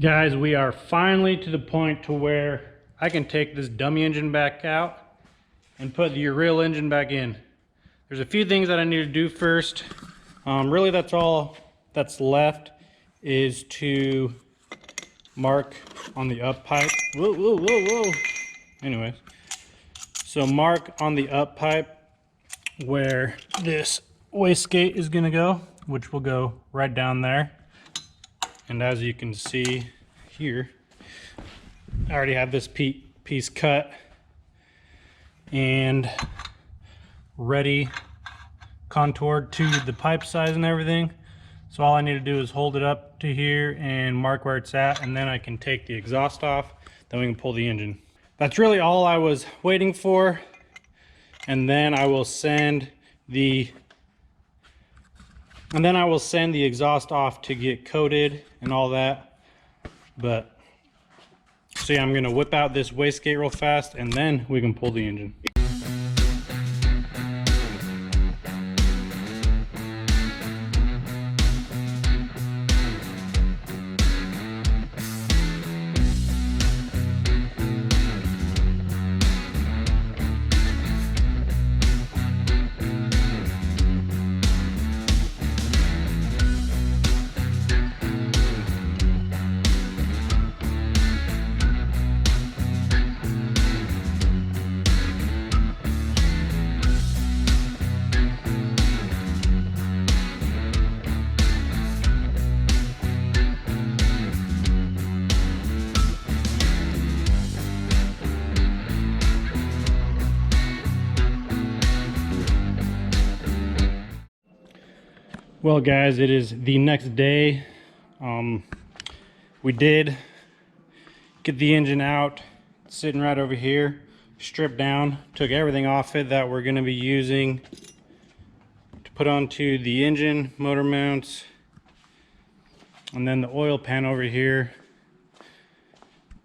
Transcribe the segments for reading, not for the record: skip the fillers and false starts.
Guys, we are finally to the point to where I can take this dummy engine back out and put the real engine back in. There's a few things that I need to do first. Really that's all that's left is to mark on the up pipe. Whoa, whoa, whoa, whoa. Anyways, so mark on the up pipe where this wastegate is gonna go, which will go right down there. And as you can see here, I already have this piece cut and ready, contoured to the pipe size and everything. So all I need to do is hold it up to here and mark where it's at, and then I can take the exhaust off, then we can pull the engine. That's really all I was waiting for. And then I will send the exhaust off to get coated and all that. But so yeah, I'm gonna whip out this wastegate real fast and then we can pull the engine. Well guys, it is the next day. We did get the engine out, it's sitting right over here, stripped down, took everything off it that we're going to be using to put onto the engine, motor mounts, and then the oil pan over here.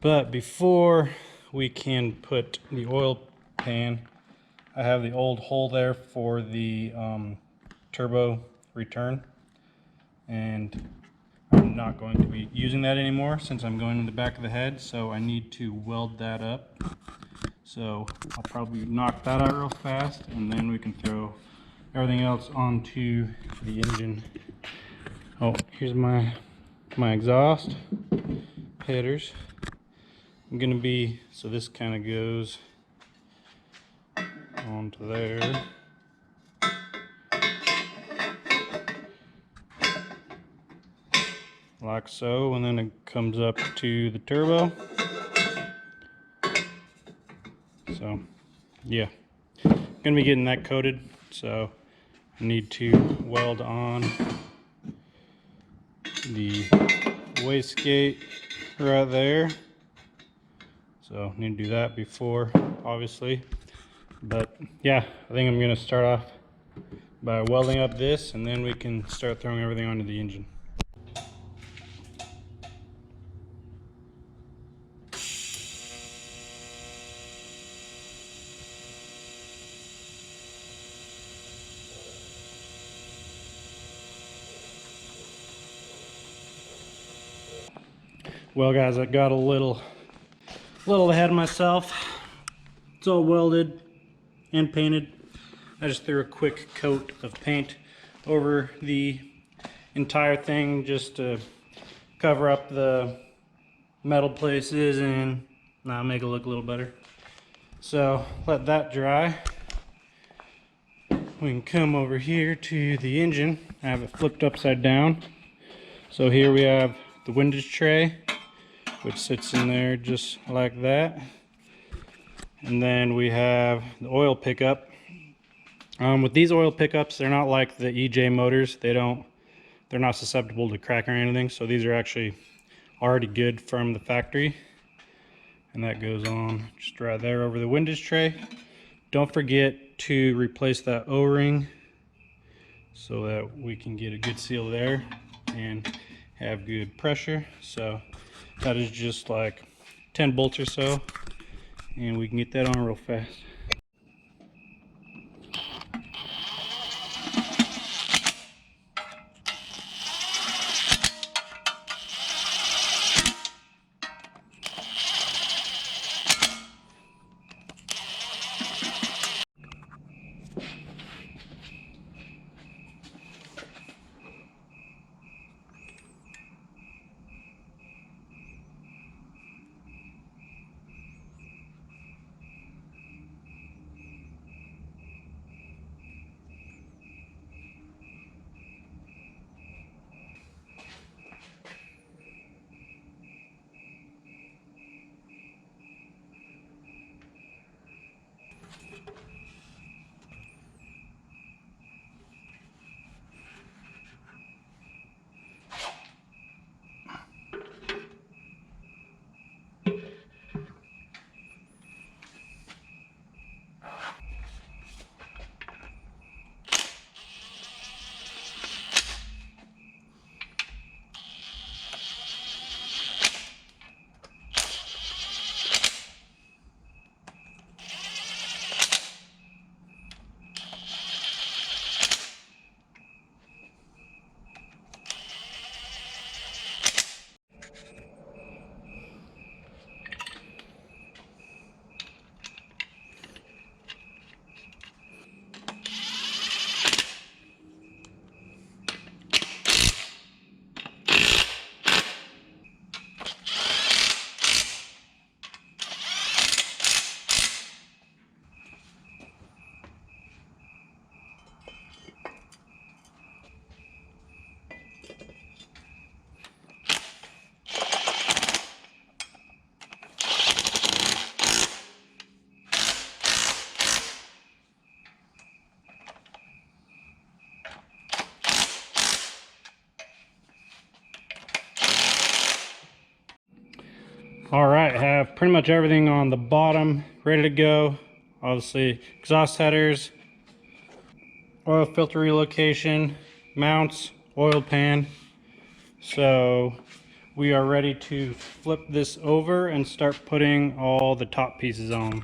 But before we can put the oil pan, I have the old hole there for the turbo return, and I'm not going to be using that anymore since I'm going in the back of the head, so I need to weld that up. So I'll probably knock that out real fast and then we can throw everything else onto the engine. Oh, here's my exhaust headers. I'm gonna be, so this kind of goes onto there. Like so, and then it comes up to the turbo. So yeah, gonna be getting that coated, so I need to weld on the wastegate right there. So need to do that before, obviously. But yeah, I think I'm gonna start off by welding up this, and then we can start throwing everything onto the engine. Well guys, I got a little ahead of myself. It's all welded and painted. I just threw a quick coat of paint over the entire thing just to cover up the metal places and make it look a little better. So let that dry. We can come over here to the engine. I have it flipped upside down. So here we have the windage tray, which sits in there just like that. And then we have the oil pickup. With these oil pickups, they're not like the EJ motors. They're not susceptible to cracking or anything. So these are actually already good from the factory. And that goes on just right there over the windage tray. Don't forget to replace that O-ring so that we can get a good seal there and have good pressure. So that is just like 10 bolts or so, and we can get that on real fast. All right, have pretty much everything on the bottom ready to go. Obviously, exhaust headers, oil filter relocation, mounts, oil pan. So we are ready to flip this over and start putting all the top pieces on.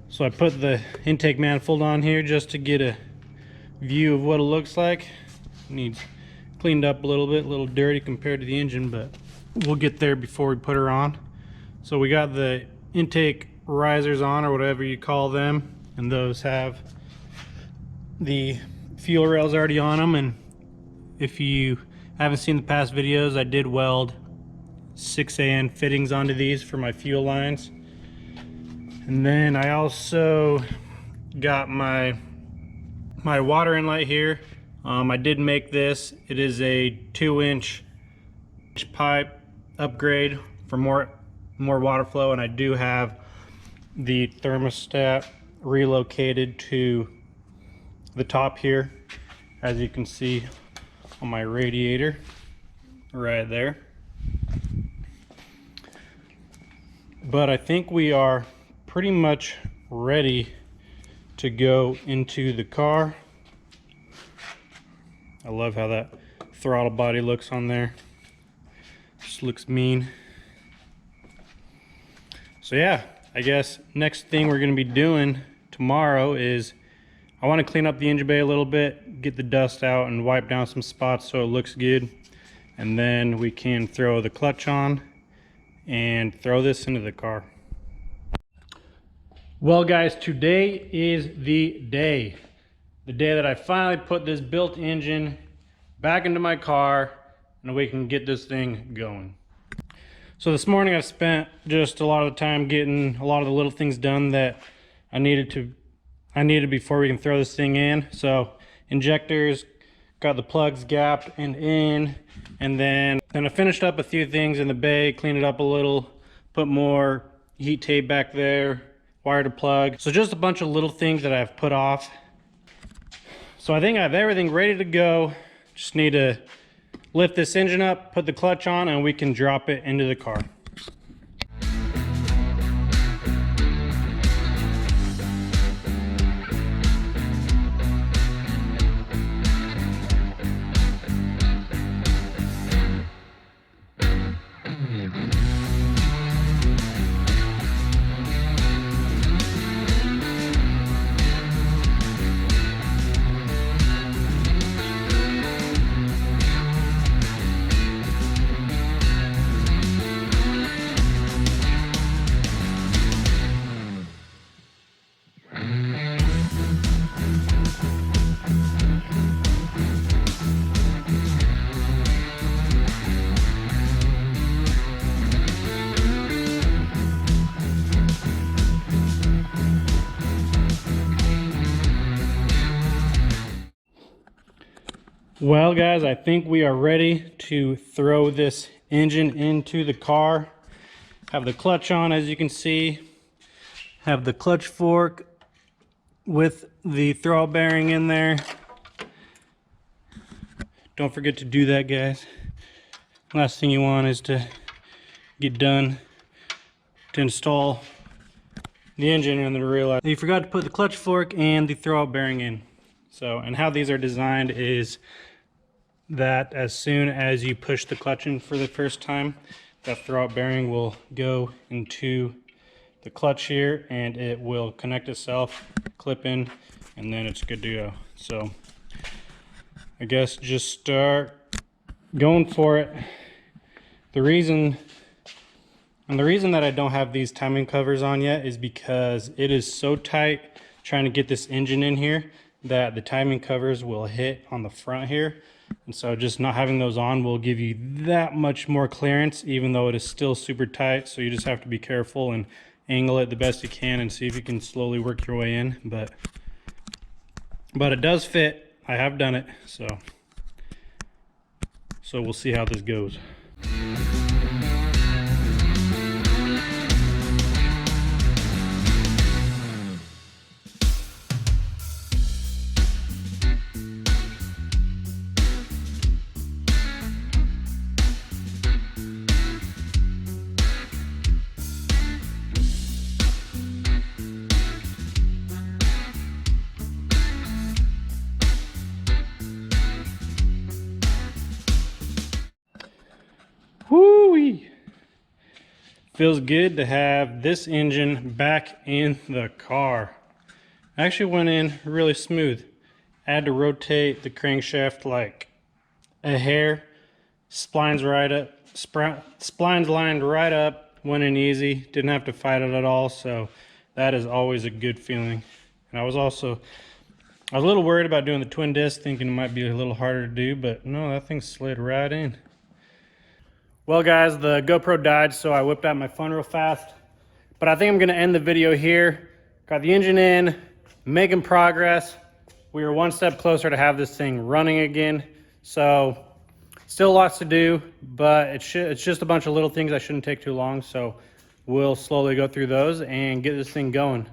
So I put the intake manifold on here just to get a view of what it looks like. Needs cleaned up a little dirty compared to the engine, but we'll get there before we put her on. So we got the intake risers on, or whatever you call them, and those have the fuel rails already on them. And if you haven't seen the past videos, I did weld 6AN fittings onto these for my fuel lines. And then I also got my water inlet here. I did make this. It is a 2-inch pipe upgrade for more water flow, and I do have the thermostat relocated to the top here, as you can see on my radiator right there. But I think we are pretty much ready to go into the car. I love how that throttle body looks on there. Just looks mean. So yeah, I guess next thing we're going to be doing tomorrow is I want to clean up the engine bay a little bit, get the dust out and wipe down some spots so it looks good. And then we can throw the clutch on and throw this into the car. Well guys, today is the day that I finally put this built engine back into my car and we can get this thing going. So this morning I spent just a lot of the time getting a lot of the little things done that I needed before we can throw this thing in. So injectors, got the plugs gapped and in, and then I finished up a few things in the bay, cleaned it up a little, put more heat tape back there, wired a plug. So just a bunch of little things that I've put off. So I think I have everything ready to go. Just need to lift this engine up, put the clutch on, and we can drop it into the car. Well guys, I think we are ready to throw this engine into the car. Have the clutch on, as you can see. Have the clutch fork with the throttle bearing in there. Don't forget to do that, guys. Last thing you want is to get done to install the engine and then realize you forgot to put the clutch fork and the throttle bearing in. So, and how these are designed is that as soon as you push the clutch in for the first time, that throttle bearing will go into the clutch here and it will connect itself, clip in, and then it's good to go. So I guess just start going for it. The reason that I don't have these timing covers on yet is because it is so tight trying to get this engine in here that the timing covers will hit on the front here. And so just not having those on will give you that much more clearance, even though it is still super tight. So you just have to be careful and angle it the best you can and see if you can slowly work your way in. But it does fit. I have done it, so we'll see how this goes. Whoo-wee! Feels good to have this engine back in the car. Actually went in really smooth. I had to rotate the crankshaft like a hair. Splines right up, splines lined right up, went in easy. Didn't have to fight it at all, so that is always a good feeling. And I was a little worried about doing the twin disc, thinking it might be a little harder to do, but no, that thing slid right in. Well guys, the GoPro died, so I whipped out my phone real fast. But I think I'm gonna end the video here. Got the engine in, making progress. We are one step closer to have this thing running again. So still lots to do, but it's just a bunch of little things that shouldn't take too long. So we'll slowly go through those and get this thing going.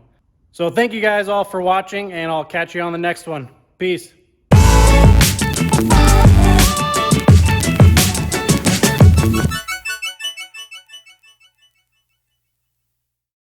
So thank you guys all for watching, and I'll catch you on the next one. Peace.